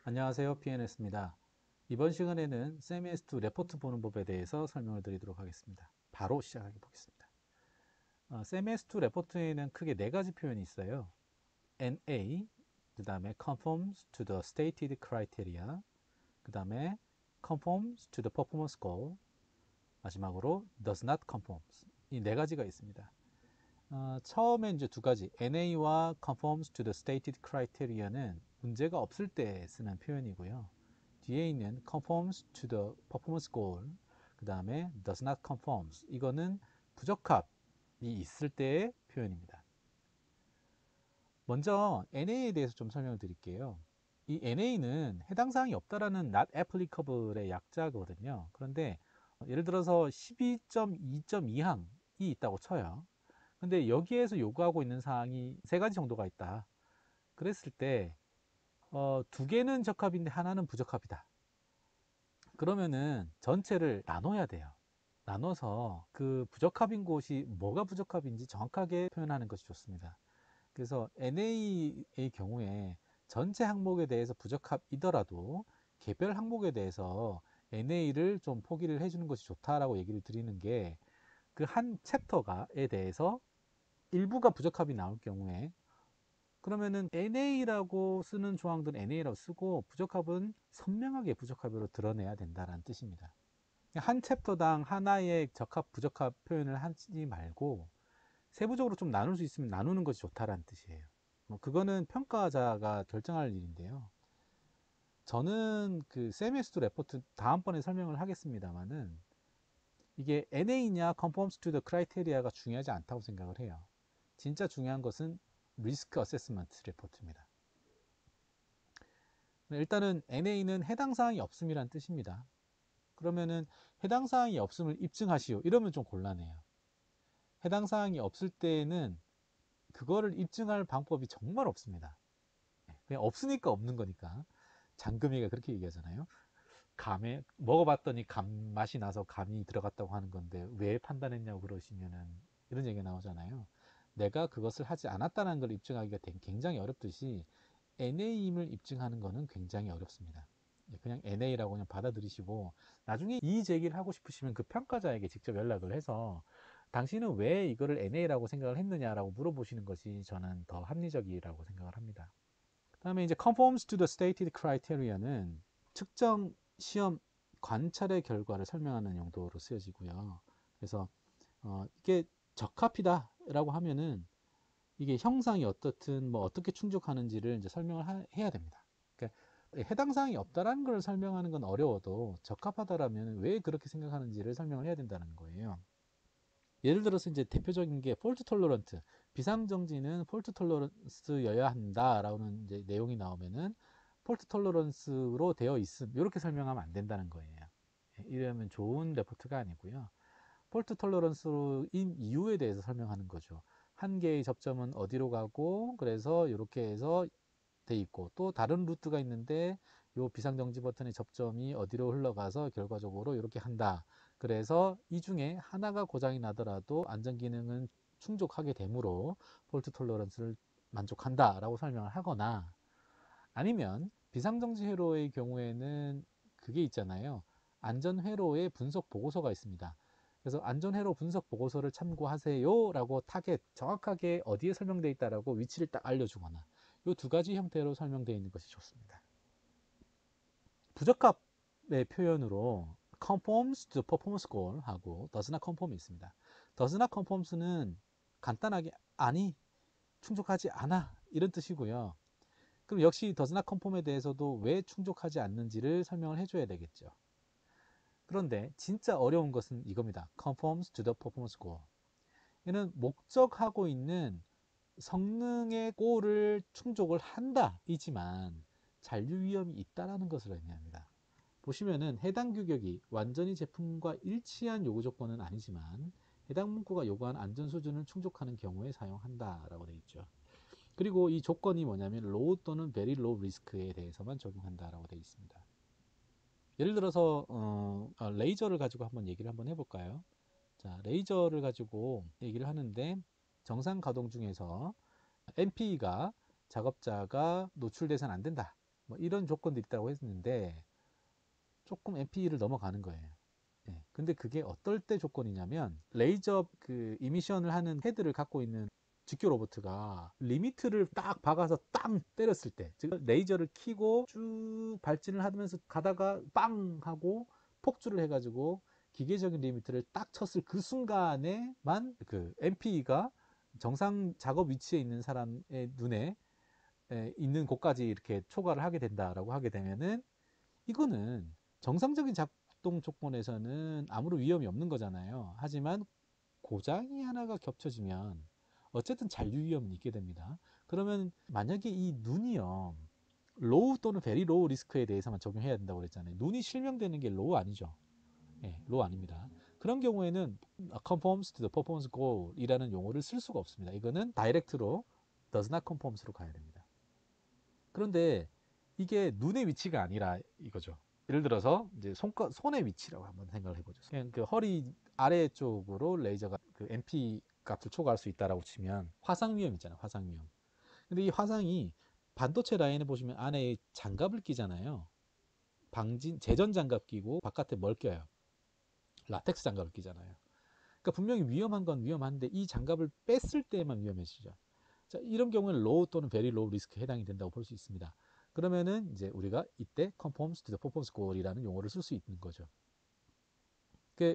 안녕하세요. PNS입니다. 이번 시간에는 CMS2 레포트 보는 법에 대해서 설명을 드리도록 하겠습니다. 바로 시작해 보겠습니다. CMS2 레포트에는 크게 네 가지 표현이 있어요. NA, 그 다음에 conforms to the stated criteria, 그 다음에 conforms to the performance goal, 마지막으로 does not conforms. 이 네 가지가 있습니다. 처음에 이제 두 가지, NA와 conforms to the stated criteria는 문제가 없을 때 쓰는 표현이고요. 뒤에 있는 conforms to the performance goal, 그 다음에 does not conforms. 이거는 부적합이 있을 때의 표현입니다. 먼저 NA에 대해서 좀 설명을 드릴게요. 이 NA는 해당 사항이 없다라는 not applicable의 약자거든요. 그런데 예를 들어서 12.2.2항이 있다고 쳐요. 근데 여기에서 요구하고 있는 사항이 세 가지 정도가 있다. 그랬을 때, 두 개는 적합인데 하나는 부적합이다. 그러면은 전체를 나눠야 돼요. 나눠서 그 부적합인 곳이 뭐가 부적합인지 정확하게 표현하는 것이 좋습니다. 그래서 NA의 경우에 전체 항목에 대해서 부적합이더라도 개별 항목에 대해서 NA를 좀 포기를 해주는 것이 좋다라고 얘기를 드리는 게 그 한 챕터가에 대해서 일부가 부적합이 나올 경우에 그러면은 NA라고 쓰는 조항들은 NA라고 쓰고 부적합은 선명하게 부적합으로 드러내야 된다는 뜻입니다. 한 챕터당 하나의 적합, 부적합 표현을 하지 말고 세부적으로 좀 나눌 수 있으면 나누는 것이 좋다라는 뜻이에요. 뭐 그거는 평가자가 결정할 일인데요. 저는 그 세미스트 레포트 다음번에 설명을 하겠습니다만은 이게 NA냐 conforms to the criteria가 중요하지 않다고 생각을 해요. 진짜 중요한 것은 리스크 어세스먼트 레포트입니다. 일단은 NA는 해당 사항이 없음이란 뜻입니다. 그러면은 해당 사항이 없음을 입증하시오. 이러면 좀 곤란해요. 해당 사항이 없을 때에는 그거를 입증할 방법이 정말 없습니다. 그냥 없으니까 없는 거니까. 장금이가 그렇게 얘기하잖아요. 감에 먹어봤더니 감 맛이 나서 감이 들어갔다고 하는 건데 왜 판단했냐고 그러시면은 이런 얘기가 나오잖아요. 내가 그것을 하지 않았다는 걸 입증하기가 굉장히 어렵듯이 NA임을 입증하는 것은 굉장히 어렵습니다. 그냥 NA라고 그냥 받아들이시고 나중에 이의 제기를 하고 싶으시면 그 평가자에게 직접 연락을 해서 당신은 왜 이거를 NA라고 생각을 했느냐라고 물어보시는 것이 저는 더 합리적이라고 생각을 합니다. 다음에 이제 conforms to the stated criteria는 특정 시험 관찰의 결과를 설명하는 용도로 쓰여지고요. 그래서 이게 적합이다라고 하면은 이게 형상이 어떻든 뭐 어떻게 충족하는지를 이제 설명을 해야 됩니다. 그러니까 해당 사항이 없다라는 걸 설명하는 건 어려워도 적합하다라면 왜 그렇게 생각하는지를 설명을 해야 된다는 거예요. 예를 들어서 이제 대표적인 게 폴트 톨러런트, 비상정지는 폴트 톨러런스여야 한다라는 이제 내용이 나오면은 폴트 톨러런스로 되어 있음 이렇게 설명하면 안 된다는 거예요. 이러면 좋은 레포트가 아니고요. 폴트 톨러런스인 이유에 대해서 설명하는 거죠. 한 개의 접점은 어디로 가고 그래서 이렇게 해서 돼 있고 또 다른 루트가 있는데 요 비상정지 버튼의 접점이 어디로 흘러가서 결과적으로 이렇게 한다. 그래서 이 중에 하나가 고장이 나더라도 안전 기능은 충족하게 되므로 폴트 톨러런스를 만족한다 라고 설명을 하거나 아니면 비상정지 회로의 경우에는 그게 있잖아요. 안전 회로의 분석 보고서가 있습니다. 그래서 안전 회로 분석 보고서를 참고하세요 라고 타겟 정확하게 어디에 설명되어 있다라고 위치를 딱 알려주거나 이 두 가지 형태로 설명되어 있는 것이 좋습니다. 부적합의 표현으로 conforms to performance goal 하고 does not conform이 있습니다. does not conforms는 간단하게 아니, 충족하지 않아 이런 뜻이고요. 그럼 역시 does not conform에 대해서도 왜 충족하지 않는지를 설명을 해줘야 되겠죠. 그런데 진짜 어려운 것은 이겁니다. conforms to the performance goal. 얘는 목적하고 있는 성능의 골을 충족을 한다 이지만 잔류 위험이 있다라는 것을 의미합니다. 보시면은 해당 규격이 완전히 제품과 일치한 요구 조건은 아니지만 해당 문구가 요구한 안전 수준을 충족하는 경우에 사용한다라고 되어 있죠. 그리고 이 조건이 뭐냐면 low 또는 very low risk에 대해서만 적용한다라고 되어 있습니다. 예를 들어서 레이저를 가지고 한번 얘기를 한번 해볼까요? 자, 레이저를 가지고 얘기를 하는데 정상 가동 중에서 NP가 작업자가 노출돼서는 안 된다. 뭐 이런 조건들이 있다고 했는데 조금 MP를 넘어가는 거예요. 예. 근데 그게 어떨 때 조건이냐면 레이저 그 이미션을 하는 헤드를 갖고 있는 직교 로보트가 리미트를 딱 박아서 땅 때렸을 때, 즉 레이저를 켜고 쭉 발진을 하면서 가다가 빵 하고 폭주를 해가지고 기계적인 리미트를 딱 쳤을 그 순간에만 그 MP가 정상 작업 위치에 있는 사람의 눈에 있는 곳까지 이렇게 초과를 하게 된다라고 하게 되면은 이거는 정상적인 작동 조건에서는 아무런 위험이 없는 거잖아요. 하지만 고장이 하나가 겹쳐지면 어쨌든 잔류 위험은 있게 됩니다. 그러면 만약에 이 눈이요, 로우 또는 베리 로우 리스크에 대해서만 적용해야 된다고 그랬잖아요. 눈이 실명되는 게 로우 아니죠. 예, 로우 아닙니다. 그런 경우에는 conforms to the performance goal 이라는 용어를 쓸 수가 없습니다. 이거는 다이렉트로 does not conforms로 가야 됩니다. 그런데 이게 눈의 위치가 아니라 이거죠. 예를 들어서 이제 손의 위치라고 한번 생각을 해보죠. 그냥 그 허리 아래쪽으로 레이저가 그 MP 값을 초과할 수 있다라고 치면 화상 위험 있잖아요. 화상 위험. 근데 이 화상이 반도체 라인에 보시면 안에 장갑을 끼잖아요. 제전 장갑 끼고 바깥에 뭘 껴요? 라텍스 장갑을 끼잖아요. 그러니까 분명히 위험한 건 위험한데 이 장갑을 뺐을 때만 위험해지죠. 자, 이런 경우는 low 또는 very low 리스크에 해당이 된다고 볼 수 있습니다. 그러면은 이제 우리가 이때 conforms to the performance goal이라는 용어를 쓸 수 있는 거죠.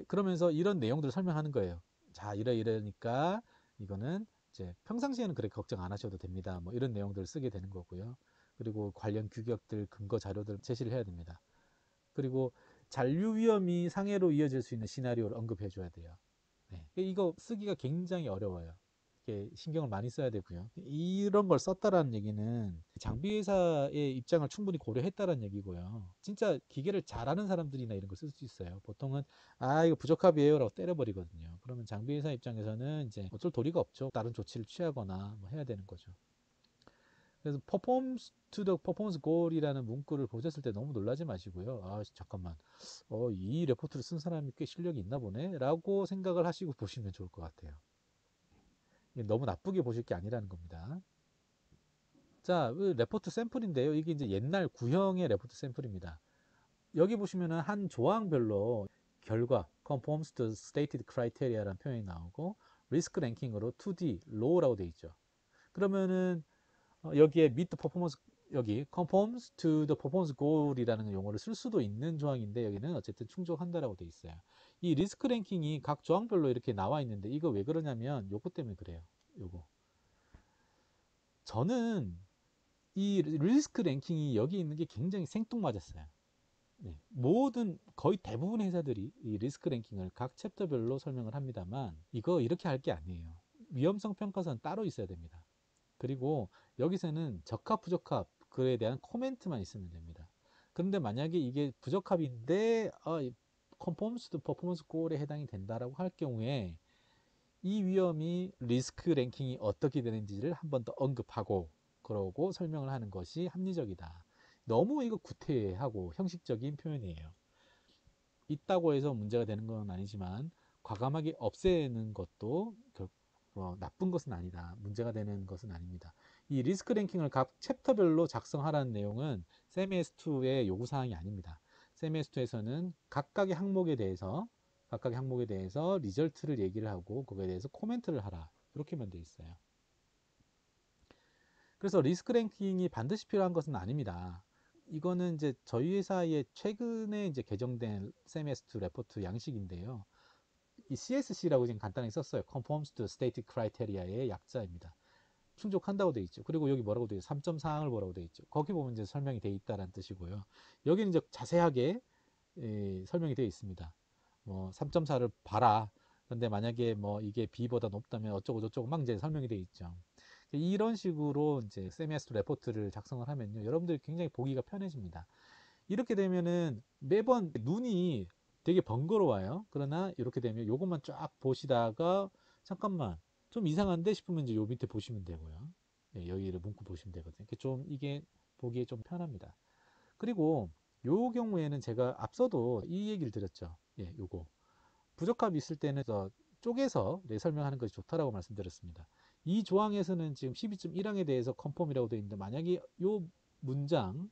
그러면서 이런 내용들을 설명하는 거예요. 자, 이러니까 이거는 이제 평상시에는 그렇게 걱정 안 하셔도 됩니다. 뭐 이런 내용들을 쓰게 되는 거고요. 그리고 관련 규격들, 근거 자료들 제시를 해야 됩니다. 그리고 잔류 위험이 상해로 이어질 수 있는 시나리오를 언급해 줘야 돼요. 네. 이거 쓰기가 굉장히 어려워요. 이게 신경을 많이 써야 되고요. 이런 걸 썼다라는 얘기는 장비 회사의 입장을 충분히 고려했다라는 얘기고요. 진짜 기계를 잘하는 사람들이나 이런 걸 쓸 수 있어요. 보통은 이거 부적합이에요라고 때려버리거든요. 그러면 장비 회사 입장에서는 이제 어쩔 도리가 없죠. 다른 조치를 취하거나 뭐 해야 되는 거죠. 그래서 performs to the performance goal이라는 문구를 보셨을 때 너무 놀라지 마시고요. 잠깐만. 이 레포트를 쓴 사람이 꽤 실력이 있나 보네? 라고 생각을 하시고 보시면 좋을 것 같아요. 너무 나쁘게 보실 게 아니라는 겁니다. 자, 레포트 샘플인데요. 이게 이제 옛날 구형의 레포트 샘플입니다. 여기 보시면은 한 조항별로 결과, conforms to stated criteria라는 표현이 나오고, 리스크 랭킹으로 2D, low라고 되어 있죠. 그러면은 여기에 meet the performance, 여기 conforms to the performance goal이라는 용어를 쓸 수도 있는 조항인데 여기는 어쨌든 충족한다라고 되어 있어요. 이 리스크 랭킹이 각 조항별로 이렇게 나와 있는데 이거 왜 그러냐면 요거 때문에 그래요. 요거. 저는 이 리스크 랭킹이 여기 있는 게 굉장히 생뚱맞았어요. 네. 모든 거의 대부분의 회사들이 이 리스크 랭킹을 각 챕터별로 설명을 합니다만 이거 이렇게 할 게 아니에요. 위험성 평가서는 따로 있어야 됩니다. 그리고 여기서는 적합 부적합 그에 대한 코멘트만 있으면 됩니다. 그런데 만약에 이게 부적합인데 컨포먼스 도 퍼포먼스 골에 해당이 된다라고 할 경우에 이 위험이 리스크 랭킹이 어떻게 되는지를 한 번 더 언급하고 그러고 설명을 하는 것이 합리적이다. 너무 이거 구태하고 형식적인 표현이에요. 있다고 해서 문제가 되는 건 아니지만 과감하게 없애는 것도 나쁜 것은 아니다. 문제가 되는 것은 아닙니다. 이 리스크 랭킹을 각 챕터별로 작성하라는 내용은 CMS2의 요구사항이 아닙니다. CMS2에서는 각각의 항목에 대해서 리절트를 얘기를 하고 그거에 대해서 코멘트를 하라. 이렇게만 돼 있어요. 그래서 리스크 랭킹이 반드시 필요한 것은 아닙니다. 이거는 이제 저희 회사의 최근에 이제 개정된 CMS2 레포트 양식인데요. 이 CSC라고 지금 간단하게 썼어요. Conforms to Stated Criteria의 약자입니다. 충족한다고 돼 있죠. 그리고 여기 뭐라고 돼 있죠? 3.4항을 뭐라고 돼 있죠. 거기 보면 이제 설명이 돼 있다라는 뜻이고요. 여기는 이제 자세하게 설명이 되어 있습니다. 뭐 3.4를 봐라. 그런데 만약에 뭐 이게 B보다 높다면 어쩌고 저쩌고 막 이제 설명이 되어 있죠. 이런 식으로 이제 세미스터 레포트를 작성을 하면요. 여러분들이 굉장히 보기가 편해집니다. 이렇게 되면은 매번 눈이 되게 번거로워요. 그러나 이렇게 되면 요것만 쫙 보시다가 잠깐만 좀 이상한데 싶으면 이제 요 밑에 보시면 되고요. 네, 여기를 문구 보시면 되거든요. 좀 이게 보기에 좀 편합니다. 그리고 요 경우에는 제가 앞서도 이 얘기를 드렸죠. 예, 요거. 부적합이 있을 때는 쪼개서 설명하는 것이 좋다라고 말씀드렸습니다. 이 조항에서는 지금 12.1항에 대해서 컨펌이라고 되어 있는데 만약에 요 문장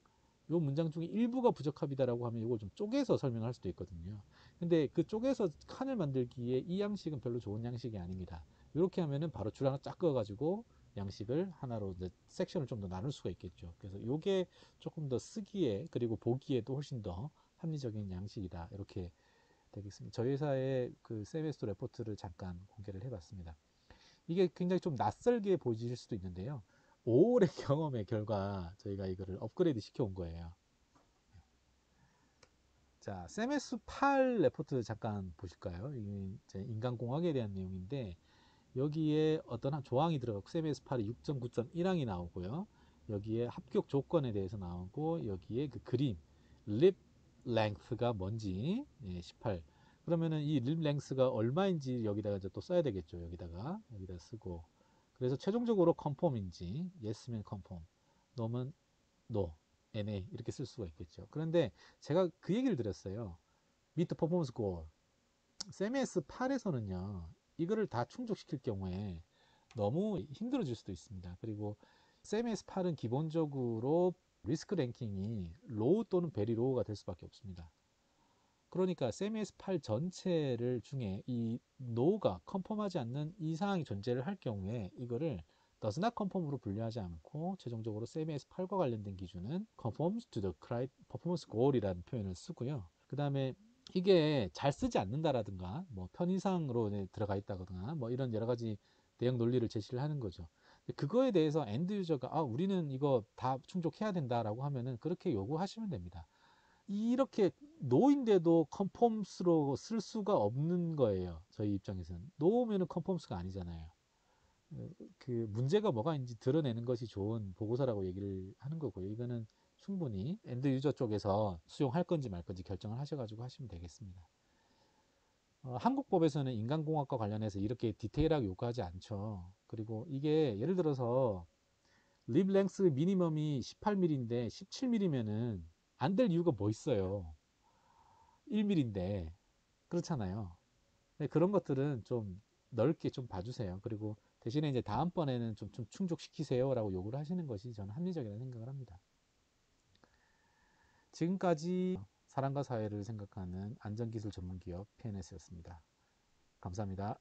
요 문장 중에 일부가 부적합이다라고 하면 이걸 좀 쪼개서 설명할 수도 있거든요. 근데 그 쪼개서 칸을 만들기에 이 양식은 별로 좋은 양식이 아닙니다. 이렇게 하면은 바로 줄 하나 쫙 그어가지고 양식을 하나로 이제 섹션을 좀 더 나눌 수가 있겠죠. 그래서 이게 조금 더 쓰기에 그리고 보기에도 훨씬 더 합리적인 양식이다. 이렇게 되겠습니다. 저희 회사의 그 세메스터 레포트를 잠깐 공개를 해봤습니다. 이게 굉장히 좀 낯설게 보이실 수도 있는데요. 5월의 경험의 결과 저희가 이거를 업그레이드 시켜온 거예요. 자, CMS8 레포트 잠깐 보실까요? 이제 인간공학에 대한 내용인데 여기에 어떤 한 조항이 들어가고 CMS8이 6.9.1항이 나오고요. 여기에 합격 조건에 대해서 나오고 여기에 그 그림 립 랭스가 뭔지 18. 그러면은 이 립 랭스가 얼마인지 여기다가 이제 또 써야 되겠죠. 여기다 쓰고 그래서 최종적으로 컨펌인지 yes면 컨펌, no면 no, NA 이렇게 쓸 수가 있겠죠. 그런데 제가 그 얘기를 드렸어요. Meet the performance goal. CMS 8에서는요. 이거를 다 충족시킬 경우에 너무 힘들어질 수도 있습니다. 그리고 CMS 8은 기본적으로 리스크 랭킹이 로우 또는 베리 로우가 될 수밖에 없습니다. 그러니까 CMS 8 전체를 중에 이 노가 컨펌하지 않는 이 상황이 존재를 할 경우에 이거를 does not conform으로 분류하지 않고 최종적으로 CMS 8과 관련된 기준은 conforms to the performance goal이라는 표현을 쓰고요. 그 다음에 이게 잘 쓰지 않는다라든가 뭐 편의상으로 들어가 있다거나 뭐 이런 여러 가지 대형 논리를 제시를 하는 거죠. 그거에 대해서 엔드 유저가 우리는 이거 다 충족해야 된다라고 하면은 그렇게 요구하시면 됩니다. 이렇게 노인데도 컨펌스로 쓸 수가 없는 거예요. 저희 입장에서는. 노면은 컨펌스가 아니잖아요. 그 문제가 뭐가 있는지 드러내는 것이 좋은 보고서라고 얘기를 하는 거고요. 이거는 충분히 엔드 유저 쪽에서 수용할 건지 말 건지 결정을 하셔가지고 하시면 되겠습니다. 한국법에서는 인간공학과 관련해서 이렇게 디테일하게 요구하지 않죠. 그리고 이게 예를 들어서 립 랭스 미니멈이 18mm인데 17mm면은 안 될 이유가 뭐 있어요. 1mm인데 그렇잖아요. 네, 그런 것들은 좀 넓게 좀 봐주세요. 그리고 대신에 이제 다음번에는 좀 충족시키세요라고 요구를 하시는 것이 저는 합리적이라는 생각을 합니다. 지금까지 사람과 사회를 생각하는 안전기술 전문기업 PNS였습니다. 감사합니다.